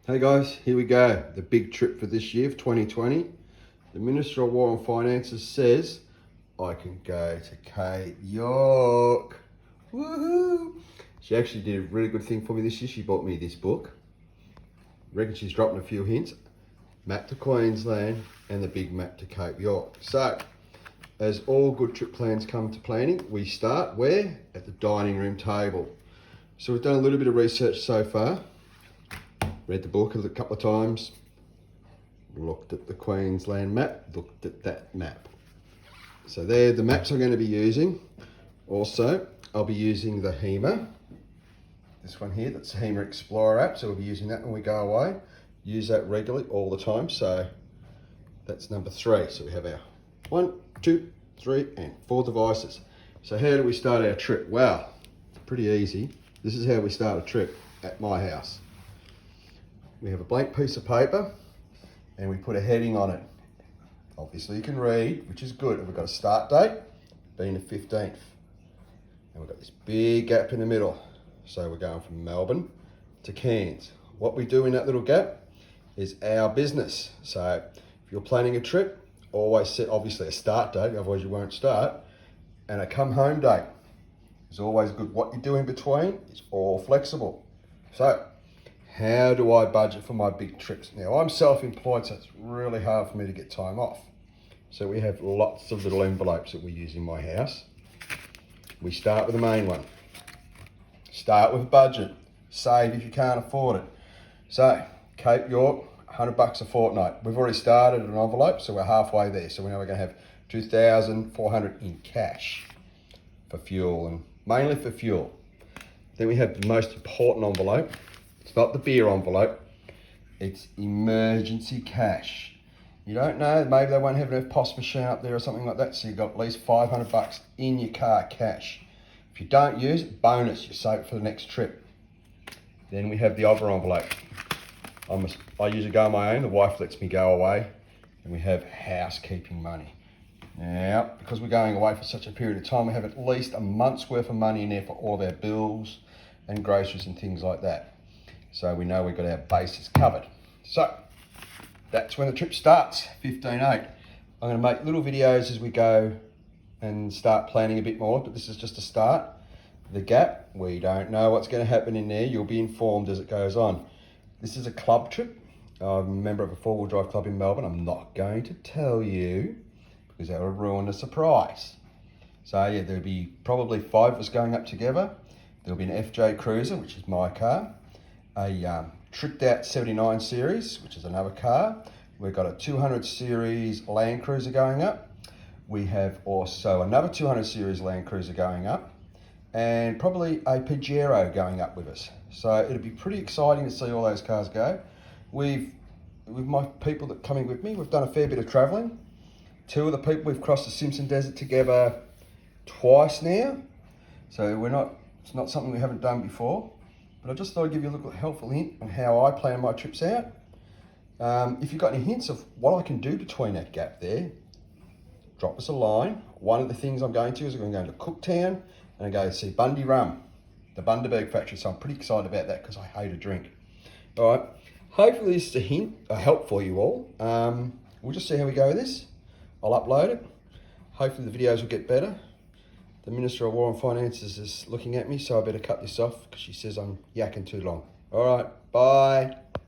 Hey guys, here we go. The big trip for this year, for 2020. The Minister of War and Finances says I can go to Cape York. Woohoo! She actually did a really good thing for me this year. She bought me this book. Reckon she's dropping a few hints. Map to Queensland and the big map to Cape York. So, as all good trip plans come to planning, we start where? At the dining room table. So we've done a little bit of research so far. Read the book a couple of times, looked at the Queensland map, looked at that map. So they're the maps I'm going to be using. Also, I'll be using the HEMA. This one here, that's the HEMA Explorer app, so we'll be using that when we go away. Use that regularly all the time, so that's number 3. So we have our 1, 2, 3, and 4 devices. So how do we start our trip? Well, it's pretty easy. This is how we start a trip at my house. We have a blank piece of paper and we put a heading on it. Obviously you can read, which is good. And we've got a start date being the 15th. And we've got this big gap in the middle. So we're going from Melbourne to Cairns. What we do in that little gap is our business. So if you're planning a trip, always set obviously a start date, otherwise you won't start, and a come home date. It's always good. What you do in between is all flexible. So how do I budget for my big trips? Now, I'm self-employed, so it's really hard for me to get time off. So we have lots of little envelopes that we use in my house. We start with the main one. Start with a budget. Save if you can't afford it. So, Cape York, $100 a fortnight. We've already started an envelope, so we're halfway there. So we know we're going to have $2,400 in cash for fuel, and mainly for fuel. Then we have the most important envelope. It's not the beer envelope, it's emergency cash. You don't know, maybe they won't have enough POS machine up there or something like that, so you've got at least $500 in your car cash. If you don't use it, bonus, you save it for the next trip. Then we have the other envelope. I usually go on my own, the wife lets me go away, and we have housekeeping money. Now, because we're going away for such a period of time, we have at least a month's worth of money in there for all of our bills and groceries and things like that. So we know we've got our bases covered. So that's when the trip starts, 15/8. I'm going to make little videos as we go and start planning a bit more, but this is just a start. The gap, we don't know what's going to happen in there. You'll be informed as it goes on. This is a club trip. I'm a member of a 4-wheel drive club in Melbourne. I'm not going to tell you because that would ruin the surprise. So yeah, there'll be probably 5 of us going up together. There'll be an FJ Cruiser, which is my car. A tricked out 79 series, which is another car. We've got a 200 series Land Cruiser going up. We have also another 200 series Land Cruiser going up, and probably a Pajero going up with us. So it'll be pretty exciting to see all those cars go. With my people that are coming with me, we've done a fair bit of traveling. 2 of the people, we've crossed the Simpson Desert together twice now. So it's not something we haven't done before. But I just thought I'd give you a little helpful hint on how I plan my trips out. If you've got any hints of what I can do between that gap there, drop us a line. One of the things I'm going to is I'm going to Cooktown and I'm going to see Bundy Rum, the Bundaberg factory. So I'm pretty excited about that because I hate a drink. All right, hopefully this is a help for you all. We'll just see how we go with this. I'll upload it. Hopefully the videos will get better. The Minister of War and Finances is looking at me, so I better cut this off because she says I'm yakking too long. All right, bye.